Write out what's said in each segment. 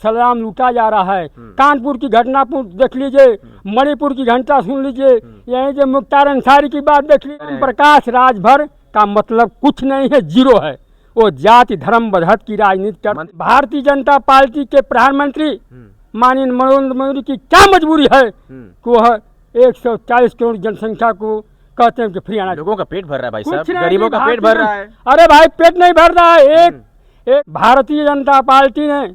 सलाम लूटा जा रहा है। कानपुर की घटना देख लीजिए, मणिपुर की घटना सुन लीजिए, यहीं जो मुख्तार अंसारी की बात देख लीजिए। प्रकाश राजभर का मतलब कुछ नहीं है, जीरो है। वो जाति धर्म मजहब की राजनीति कर। भारतीय जनता पार्टी के प्रधानमंत्री माननीय नरेंद्र मोदी की क्या मजबूरी है कि वह 140 करोड़ जनसंख्या को कहते हैं कि फ्री अनाज। लोगों का पेट भर रहा है भाई साहब, गरीबों का पेट भर रहा है। अरे भाई पेट नहीं भर रहा है। एक भारतीय जनता पार्टी ने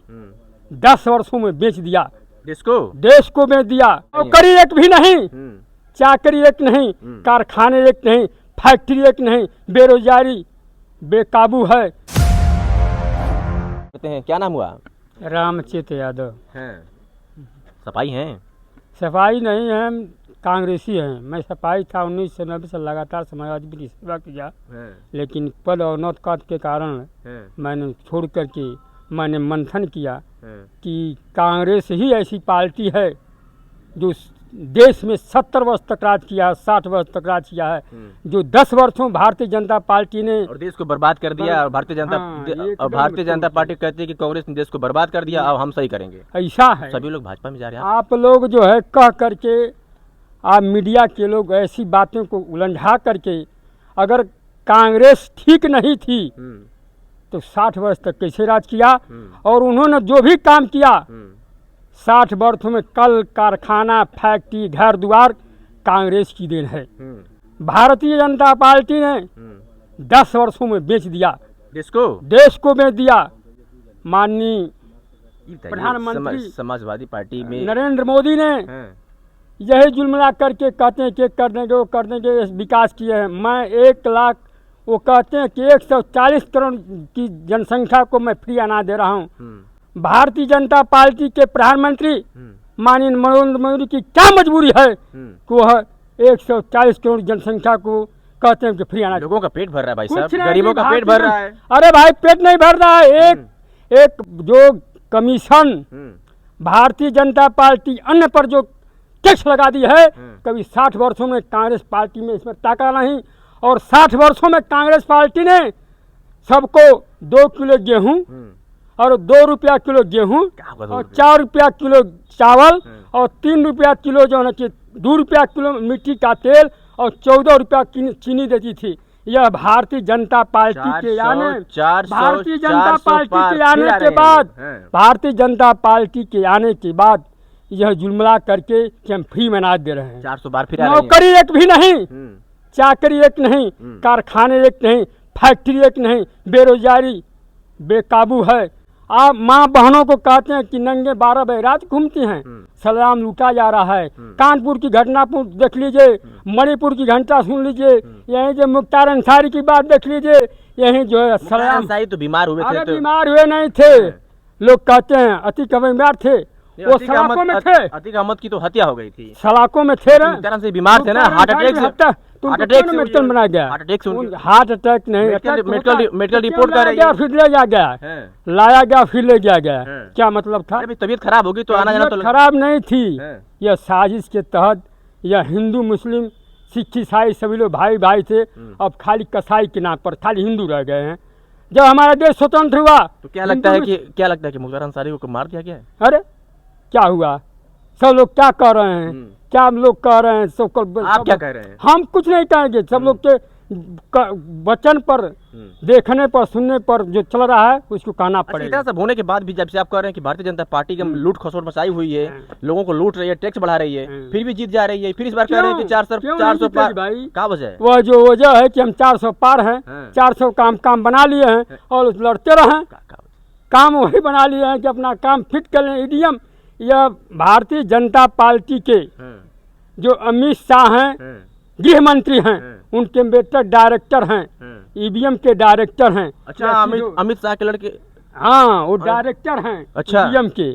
10 वर्षों में बेच दिया देश को बेच दिया। नौकरी एक भी नहीं, चाकरी एक नहीं, कारखाने एक नहीं, फैक्ट्री एक नहीं, बेरोजगारी बेकाबू है। कहते हैं क्या नाम हुआ? रामचेत यादव हैं। सफाई हैं? सफाई नहीं है, कांग्रेसी हैं। मैं सफाई था 1990 से लगातार समाजवादी की सेवा किया, लेकिन पद और नौकरी के कारण मैंने छोड़ करके मैंने मंथन किया कि कांग्रेस ही ऐसी पार्टी है जो देश में 70 वर्ष तक राज किया, 60 वर्ष तक राज किया है, जो 10 वर्षों भारतीय जनता पार्टी ने और देश को बर्बाद कर दिया। और भारतीय जनता पार्टी कहती है कि कांग्रेस ने देश को बर्बाद कर दिया, अब हम सही करेंगे। ऐसा है, सभी लोग भाजपा में जा रहे हैं। आप लोग जो है कह करके, आप मीडिया के लोग ऐसी बातों को उलझा करके, अगर कांग्रेस ठीक नहीं थी तो 60 वर्ष तक कैसे राज किया? और उन्होंने जो भी काम किया 60 वर्षों में, कल कारखाना फैक्ट्री घर द्वार कांग्रेस की देन है। भारतीय जनता पार्टी ने 10 वर्षों में बेच दिया देश को बेच दिया। माननीय प्रधानमंत्री समाजवादी पार्टी में नरेंद्र मोदी ने यही जुल्मला करके कहते हैं कि कर देंगे, वो कर देंगे, विकास किए हैं। मैं 1 लाख, वो कहते हैं कि 140 करोड़ की जनसंख्या को मैं फ्री अनाज दे रहा हूँ। भारतीय जनता पार्टी के प्रधानमंत्री माननीय नरेंद्र मोदी की क्या मजबूरी है कि वह 140 करोड़ जनसंख्या को कहते हैं कि फ्री अनाज। लोगों का पेट भर रहा है भाई साहब, गरीबों का पेट भर रहा है। अरे भाई पेट नहीं भर रहा है। एक जो कमीशन भारतीय जनता पार्टी अन्न पर जो टैक्स लगा दी है, कभी 60 वर्षों में कांग्रेस पार्टी में इसमें ताका नहीं। और 60 वर्षों में कांग्रेस पार्टी ने सबको 2 किलो गेहूं और 2 रुपया किलो गेहूं और 4 रुपया किलो चावल और 3 रुपया किलो जो है कि 2 रुपया किलो मिट्टी का तेल और 14 रुपया चीनी देती थी। यह भारतीय जनता पार्टी के आने भारतीय जनता पार्टी के आने के बाद भारतीय जनता पार्टी के आने के बाद यह जुल्मला करके कि हम फ्री में अनाज दे रहे हैं। 400 बार फिर नौकरी एक भी नहीं, चाकरी एक नहीं, कारखाने एक नहीं, फैक्ट्री एक नहीं, बेरोजगारी बेकाबू है। आप माँ बहनों को कहते हैं कि नंगे 12 बजे रात घूमती हैं। सलाम लूटा जा रहा है। कानपुर की घटना देख लीजिए, मणिपुर की घटना सुन लीजिए, यहीं जो मुख्तार अंसारी की बात देख लीजिए, यहीं जो है सलाम। तो बीमार हुए थे? बीमार हुए नहीं थे, लोग कहते हैं अतीक बीमार थे, वो सलाखों में थे। अतीक अहमद की तो हत्या हो गई थी, सलाखों में थे ना, तरह से बीमार थे ना, हार्ट अटैक मेडिकल बनाया गया। हार्ट अटैक नहीं, मेडिकल रिपोर्ट कर गया, फिर ले जा गया, लाया गया, फिर ले गया गया। क्या मतलब था? तबीयत खराब होगी तो आना जाना तो खराब नहीं थी। यह साजिश के तहत यह हिंदू मुस्लिम सिख ईसाई सभी लोग भाई भाई थे। अब खाली कसाई के नाम पर खाली हिंदू रह गए हैं। जब हमारा देश स्वतंत्र हुआ तो क्या लगता है कि मुख्तार अंसारी को मार दिया गया है? अरे क्या हुआ? सब लोग क्या कह रहे हैं, क्या लोग कह रहे हैं, आप क्या कह रहे हैं? हम कुछ नहीं कहेंगे। सब लोग के वचन पर, देखने पर, सुनने पर जो चल रहा है उसको कहना पड़ेगा। सब होने के बाद भी जब से आप कह रहे हैं कि भारतीय जनता पार्टी की लूट खसोट मचाई हुई है, लोगों को लूट रही है, टैक्स बढ़ा रही है, फिर भी जीत जा रही है, फिर इस बार कह रहे हैं कि 400 पार। क्या वजह है? वह जो वजह है कि हम 400 पार हैं, 400 काम बना लिए हैं और लड़ते रहे। काम वही बना लिए हैं कि अपना काम फिट कर लें। ईडीएम, यह भारतीय जनता पार्टी के जो अमित शाह हैं, गृह मंत्री हैं, उनके बेटे डायरेक्टर हैं, ईवीएम के डायरेक्टर हैं। अच्छा, अमित शाह के लड़के? हाँ, वो डायरेक्टर हैं अच्छा ईवीएम के।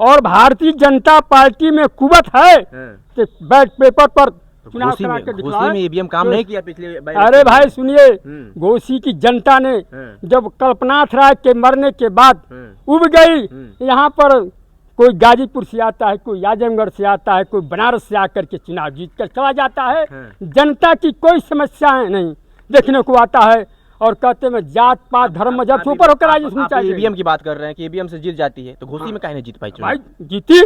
और भारतीय जनता पार्टी में कुवत है कि बैट पेपर पर चुनाव करा के दिखाएं। ईवीएम काम नहीं किया पिछले। अरे भाई सुनिए, घोसी की जनता ने जब कल्पनाथ राय के मरने के बाद उब गई, यहाँ पर कोई गाजीपुर से आता है, कोई आजमगढ़ से आता है, कोई बनारस से आकर के चुनाव जीत कर चला जाता है। जनता की कोई समस्याएं नहीं देखने को आता है। और कहते हैं मैं जात पात धर्म मजहब से ऊपर होकर राजनीति चाहिए। ईवीएम की बात कर रहे हैं कि ईवीएम से जीत जाती है, तो घोसी में काहे नहीं जीत पाई चुनाव? भाई जीती,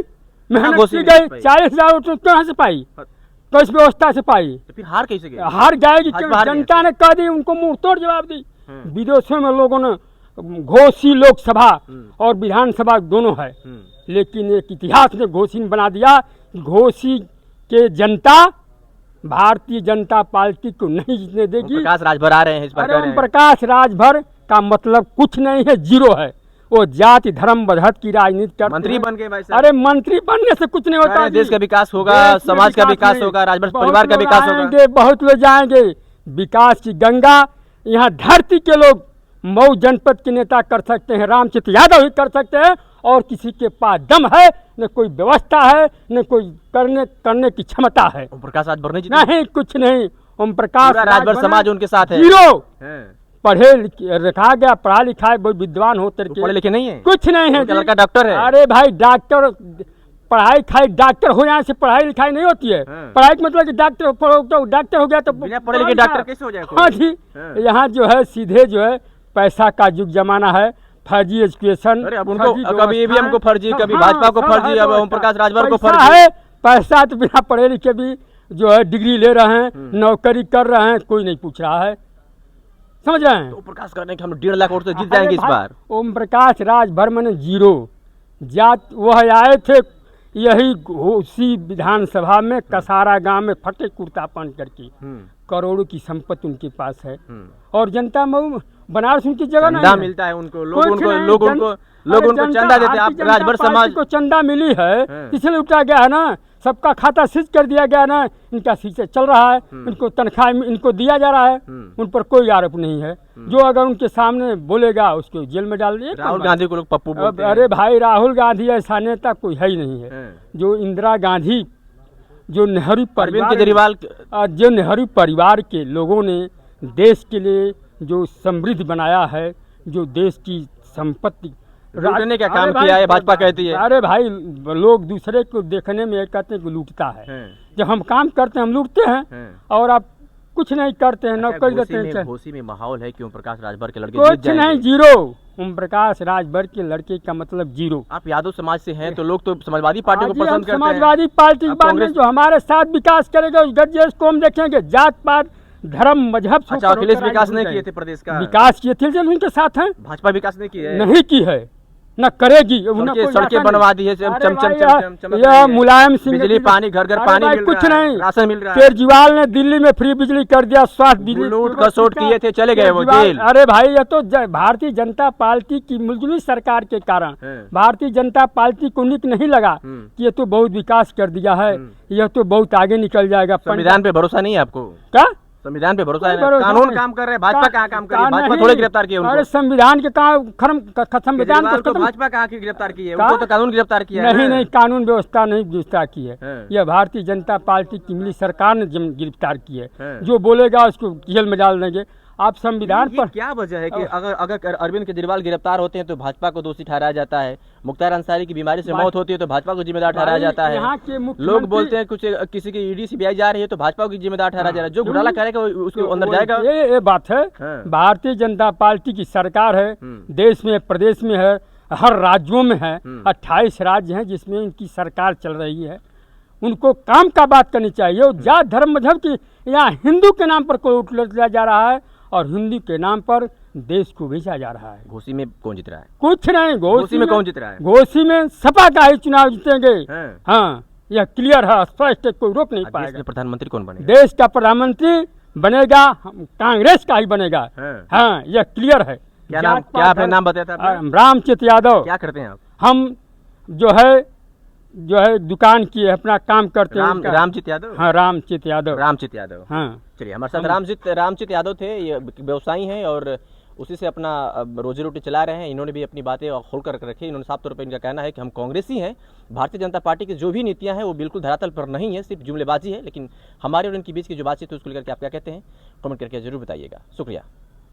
मेहनत घोसी की में गई, 40,000 वोट कहाँ से पाई, किस व्यवस्था से पाई? तो फिर हार कैसे गई? हार जाएगी भाजपा क्यों? हार गई जनता ने कह दी, उनको मुंह तोड़ जवाब दी। विदेशों में लोगों ने घोसी लोकसभा और विधानसभा दोनों है, लेकिन एक इतिहास ने घोसी में बना दिया, घोसी के जनता भारतीय जनता पार्टी को नहीं जीतने देगी। प्रकाश राजभर आ रहे हैं इस बार। अरे ओम प्रकाश राजभर का मतलब कुछ नहीं है, जीरो है। वो जाति धर्म मजहब की राजनीति करते मंत्री हैं। बन गए भाई साहब। अरे मंत्री बनने से कुछ नहीं होता। देश का विकास होगा, समाज का विकास होगा, राजभर परिवार का विकास होगा। बहुत लोग जाएंगे, विकास की गंगा यहाँ धरती के लोग मऊ जनपद के नेता कर सकते हैं, रामचित यादव ही कर सकते हैं, और किसी के पास दम है न कोई व्यवस्था है न कोई करने की क्षमता है। ओम प्रकाश राजभर नहीं, कुछ नहीं। ओम प्रकाश राजभर समाज उनके साथ है, जीरो। पढ़े रखा गया, पढ़ा लिखा है, बहुत विद्वान होते पढ़े लिखे नहीं है, कुछ नहीं है। लड़का डॉक्टर है। अरे भाई डॉक्टर पढ़ाई लिखाई, डॉक्टर हो जाने से पढ़ाई लिखाई नहीं होती है। पढ़ाई का मतलब कि डॉक्टर हो गया तो बिना पढ़े लिखे डॉक्टर कैसे हो जाए? हाँ जी, यहाँ जो है सीधे जो है पैसा का युग जमाना है, फर्जी एजुकेशन। अरे अब उनको कभी ईवीएम को फर्जी, कभी भाजपा को फर्जी, अब ओम प्रकाश राजभर को फर्जी है। पैसा तो बिना पढ़े लिखे भी जो है डिग्री ले रहे हैं, नौकरी कर रहे हैं, कोई नहीं पूछ रहा है, समझ रहे हैं? तो प्रकाश करने के हम 1.5 लाख वोट से जीत जाएंगे इस बार। ओम प्रकाश राजभर मैंने जीरो। जात वह आए थे यही घोसी विधानसभा में कसारा गांव में फटे कुर्ता पहन करके, करोड़ों की संपत्ति उनके पास है, और जनता मऊ बनारस उनकी जगह नहीं चंदा मिलता है उनको, लोग उनको चंदा देते हैं। आप राजभर समाज को चंदा मिली है, इसलिए लुटा गया है ना, सबका खाता सीज कर दिया गया ना, इनका सीज चल रहा है, इनको तनख्वाह इनको दिया जा रहा है, उन पर कोई आरोप नहीं है। जो अगर उनके सामने बोलेगा उसको जेल में डाल दिए। राहुल गांधी को लोग पप्पू बोलते हैं। अरे भाई राहुल गांधी ऐसा नेता कोई है ही नहीं है। जो इंदिरा गांधी, जो नेहरू परिवार के लोगों ने देश के लिए जो समृद्ध बनाया है, जो देश की संपत्ति लूटने का काम किया है, भाजपा कहती है। अरे भाई लोग दूसरे को देखने में कहते हैं कि लूटता है, जब हम काम करते हैं हम लूटते हैं, और आप कुछ नहीं करते हैं, नौकरी देते हैं। घोसी में माहौल है कि ओम प्रकाश राजभर के लड़के कुछ नहीं, जीरो। ओम प्रकाश राजभर के लड़के का मतलब जीरो। आप यादव समाज से हैं तो लोग तो समाजवादी पार्टी को पसंद करते हैं। समाजवादी पार्टी की बात, जो हमारे साथ विकास करेगा उस गरजेश को हम देखेंगे। जात पात धर्म मजहब से। अच्छा, अखिलेश विकास नहीं किए थे प्रदेश का? विकास किए थे, उनके साथ हैं। भाजपा विकास नहीं की है? नहीं की है, न करेगी। सड़कें बनवा दी है, यह मुलायम सिंह, बिजली पानी घर घर पानी मिल कुछ रहा है, नहीं, राशन मिल रहा है। केजरीवाल ने दिल्ली में फ्री बिजली कर दिया, स्वास्थ्य बिजली लूट खसोट किए थे, चले गए वो जेल। अरे भाई ये तो भारतीय जनता पार्टी की मुल्ज़िम सरकार के कारण भारतीय जनता पार्टी को निक नहीं लगा कि ये तो बहुत विकास कर दिया है, यह तो बहुत आगे निकल जाएगा। संविधान पे भरोसा नहीं है आपको? क्या संविधान पे भरोसा है? कानून काम कर रहे हैं, भाजपा कहाँ काम कर रही है? भाजपा थोड़े गिरफ्तार किए उनको। अरे संविधान के संविधान को भाजपा कहाँ की गिरफ्तार की है? उनको तो कानून गिरफ्तार किया है। नहीं, कानून व्यवस्था नहीं गिरफ्तार की है, यह भारतीय जनता पार्टी की मिली सरकार ने गिरफ्तार की है। जो बोलेगा उसको जेल में डाल देंगे। आप संविधान पर क्या वजह है कि अगर अरविंद केजरीवाल गिरफ्तार होते हैं तो भाजपा को दोषी ठहराया जाता है, मुख्तार अंसारी की बीमारी से मौत होती है तो भाजपा को जिम्मेदार ठहराया जाता है, लोग बोलते हैं कुछ किसी की ईडी सीबीआई जा रही है तो भाजपा को जिम्मेदार ठहराया जा रहा है, जो घोटाला करेगा उसके अंदर जाएगा। ये बात है, भारतीय जनता पार्टी की सरकार है, देश में प्रदेश में है, हर राज्यों में है, 28 राज्य हैं जिसमें उनकी सरकार चल रही है। उनको काम का बात करनी चाहिए। जात धर्म मजहब की यहाँ हिंदू के नाम पर कोई उठा जा रहा है और हिंदू के नाम पर देश को बेचा जा रहा है। घोसी में कौन जीत रहा है? कुछ नहीं, घोसी में कौन जीत रहा है? घोसी में सपा का ही चुनाव जीतेंगे। हाँ, यह क्लियर है, स्पष्ट, कोई रोक नहीं पाएगा। देश का प्रधानमंत्री कौन बनेगा? देश का प्रधानमंत्री बनेगा कांग्रेस का ही बनेगा। हाँ, यह क्लियर है। क्या आपने नाम बताया था? रामचित यादव। क्या करते हैं आप? हम जो है दुकान की अपना काम करते हैं। रामचित यादव? हाँ, रामचित यादव। हाँ, चलिए, हमारे साथ रामचित यादव थे, ये व्यवसायी हैं और उसी से अपना रोजी रोटी चला रहे हैं। इन्होंने भी अपनी बातें खोल कर रखी। इन्होंने साफ तौर पर इनका कहना है कि हम कांग्रेसी हैं, भारतीय जनता पार्टी की जो भी नीतियां हैं वो बिल्कुल धरातल पर नहीं है, सिर्फ जुमलेबाजी है। लेकिन हमारे और इनके बीच की जो बातचीत है उसको लेकर के आप क्या कहते हैं, कमेंट करके जरूर बताइएगा। शुक्रिया।